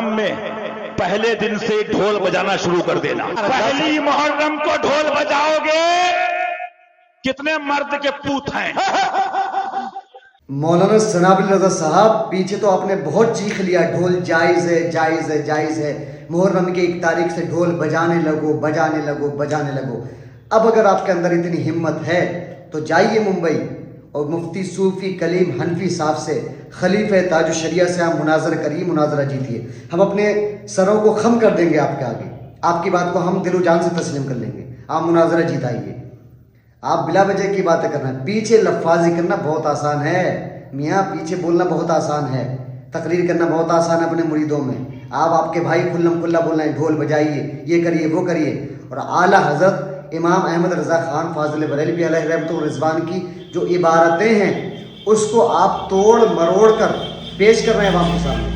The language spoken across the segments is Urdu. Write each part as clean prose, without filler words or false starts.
میں پہلے دن سے ڈھول بجانا شروع کر دینا. پہلی محرم کو ڈھول بجاؤ گے کتنے مرد کے پوت ہیں. مولانا ثناء رضا صاحب پیچھے تو آپ نے بہت چیخ لیا ڈھول جائز ہے جائز ہے جائز ہے. محرم کی 1 تاریخ سے ڈھول بجانے لگو بجانے لگو بجانے لگو. اب اگر آپ کے اندر اتنی ہمت ہے تو جائیے ممبئی اور مفتی صوفی کلیم حنفی صاحب سے خلیفہ تاج الشریعہ سے آپ مناظرہ کریے, مناظرہ جیتیے. ہم اپنے سروں کو خم کر دیں گے آپ کے آگے, آپ کی بات کو ہم دل و جان سے تسلیم کر لیں گے. آپ مناظرہ جیتائیے. آپ بلا وجہ کی باتیں کرنا, پیچھے لفاظی کرنا بہت آسان ہے میاں, پیچھے بولنا بہت آسان ہے, تقریر کرنا بہت آسان ہے اپنے مریدوں میں. آپ کے بھائی کھلم کھلا بول رہے ہیں ڈھول بجائیے, یہ کریے وہ کریے. اور اعلیٰ حضرت امام احمد رضا خان فاضل بریلوی علیہ رحمۃ الرضوان کی جو عبارتیں ہیں اس کو آپ توڑ مروڑ کر پیش کر رہے ہیں عوام کے سامنے.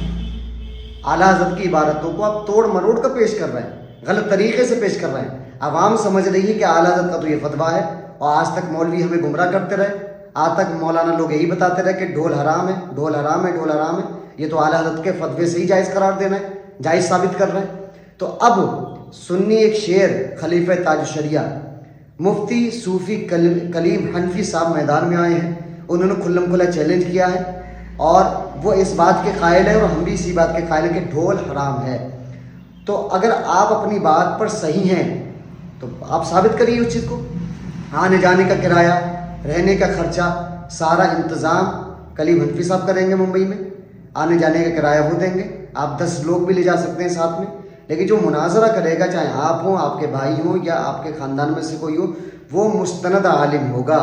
اعلیٰ حضرت کی عبارتوں کو آپ توڑ مروڑ کر پیش کر رہے ہیں, غلط طریقے سے پیش کر رہے ہیں. عوام سمجھ رہی ہے کہ اعلیٰ حضرت کا تو یہ فتویٰ ہے, اور آج تک مولوی ہمیں گمراہ کرتے رہے, آج تک مولانا لوگ یہی بتاتے رہے کہ ڈھول حرام ہے ڈھول حرام ہے ڈھول حرام ہے. یہ تو اعلیٰ حضرت کے فتوے سے ہی جائز قرار دینا ہے, جائز ثابت کر رہے ہیں. تو اب سنی ایک شعر خلیفہ تاج الشریعہ مفتی صوفی کلیم حنفی صاحب میدان میں آئے ہیں. انہوں نے کھلم کھلا چیلنج کیا ہے اور وہ اس بات کے قائل ہیں اور ہم بھی اسی بات کے قائل ہیں کہ ڈھول حرام ہے. تو اگر آپ اپنی بات پر صحیح ہیں تو آپ ثابت کریے اس چیز کو. آنے جانے کا کرایہ, رہنے کا خرچہ, سارا انتظام کلیم حنفی صاحب کریں گے ممبئی میں. آنے جانے کا کرایہ وہ دیں گے, آپ 10 لوگ بھی لے جا سکتے ہیں ساتھ میں. لیکن جو مناظرہ کرے گا, چاہے آپ ہوں, آپ کے بھائی ہوں یا آپ کے خاندان میں سے کوئی ہو, وہ مستند عالم ہوگا,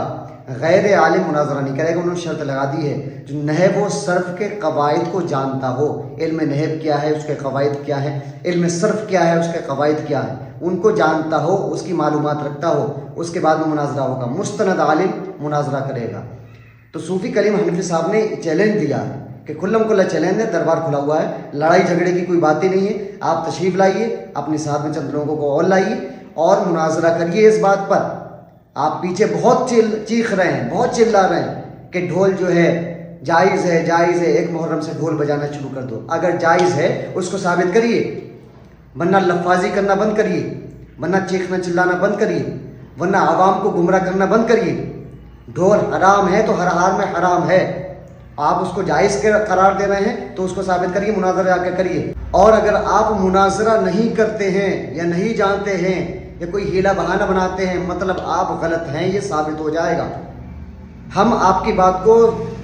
غیر عالم مناظرہ نہیں کرے گا. انہوں نے شرط لگا دی ہے جو نحو و صرف کے قواعد کو جانتا ہو, علم نحو کیا ہے اس کے قواعد کیا ہے, علم صرف کیا ہے اس کے قواعد کیا ہے, ان کو جانتا ہو, اس کی معلومات رکھتا ہو, اس کے بعد میں مناظرہ ہوگا. مستند عالم مناظرہ کرے گا. تو صوفی کلیم حنفی صاحب نے چیلنج دیا کہ کھلم کھلا چیلنج ہے, دربار کھلا ہوا ہے, لڑائی جھگڑے کی کوئی بات ہی نہیں ہے. آپ تشریف لائیے, اپنے ساتھ میں چند لوگوں کو اور لائیے اور مناظرہ کریے اس بات پر. آپ پیچھے بہت چیخ رہے ہیں, بہت چلا رہے ہیں کہ ڈھول جو ہے جائز ہے جائز ہے, 1 محرم سے ڈھول بجانا شروع کر دو. اگر جائز ہے اس کو ثابت کریے, ورنہ لفاظی کرنا بند کریے, ورنہ چیخنا چلانا بند کریے, ورنہ عوام کو گمراہ کرنا بند کریے. ڈھول حرام ہے تو ہر حال میں حرام ہے. آپ اس کو جائز قرار دے رہے ہیں تو اس کو ثابت کریے, مناظرہ جا کے کریے. اور اگر آپ مناظرہ نہیں کرتے ہیں یا نہیں جانتے ہیں یا کوئی ہیلا بہانہ بناتے ہیں, مطلب آپ غلط ہیں, یہ ثابت ہو جائے گا. ہم آپ کی بات کو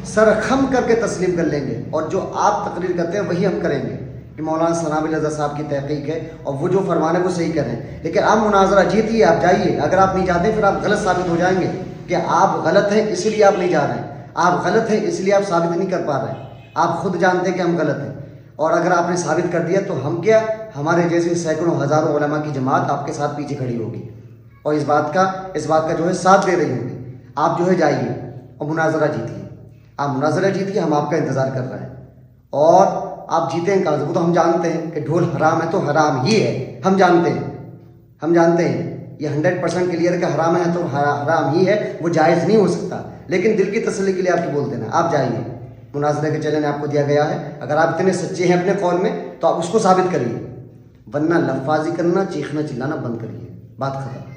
سر خم کر کے تسلیم کر لیں گے اور جو آپ تقریر کرتے ہیں وہی ہم کریں گے کہ مولانا ثناء رضا صاحب کی تحقیق ہے اور وہ جو فرمانے وہ صحیح کریں. لیکن آپ مناظرہ جیتیے, آپ جائیے. اگر آپ نہیں جاتے پھر آپ غلط ثابت ہو جائیں گے کہ آپ غلط ہیں اس لیے آپ نہیں جا رہے ہیں, آپ غلط ہیں اس لیے آپ ثابت نہیں کر پا رہے ہیں. آپ خود جانتے ہیں کہ ہم غلط ہیں, اور اگر آپ نے ثابت کر دیا تو ہم کیا, ہمارے جیسے سینکڑوں ہزاروں علماء کی جماعت آپ کے ساتھ پیچھے کھڑی ہوگی اور اس بات کا جو ہے ساتھ دے رہی ہوگی. آپ جو ہے جائیے اور مناظرہ جیتیے, آپ مناظرہ جیتیے, ہم آپ کا انتظار کر رہے ہیں. اور آپ جیتے ہیں کہاں سے, وہ تو ہم جانتے ہیں کہ ڈھول حرام ہے تو حرام ہی ہے, ہم جانتے ہیں یہ 100% کلیئر ہے کہ حرام ہے تو حرام ہی ہے, وہ جائز نہیں ہو سکتا. لیکن دل کی تسلی کے لیے آپ کی بول دینا, آپ جائیے, مناظرے کے چیلنج آپ کو دیا گیا ہے. اگر آپ اتنے سچے ہیں اپنے قول میں تو آپ اس کو ثابت کریے, ورنہ لفاظی کرنا چیخنا چلانا بند کریے. بات ختم.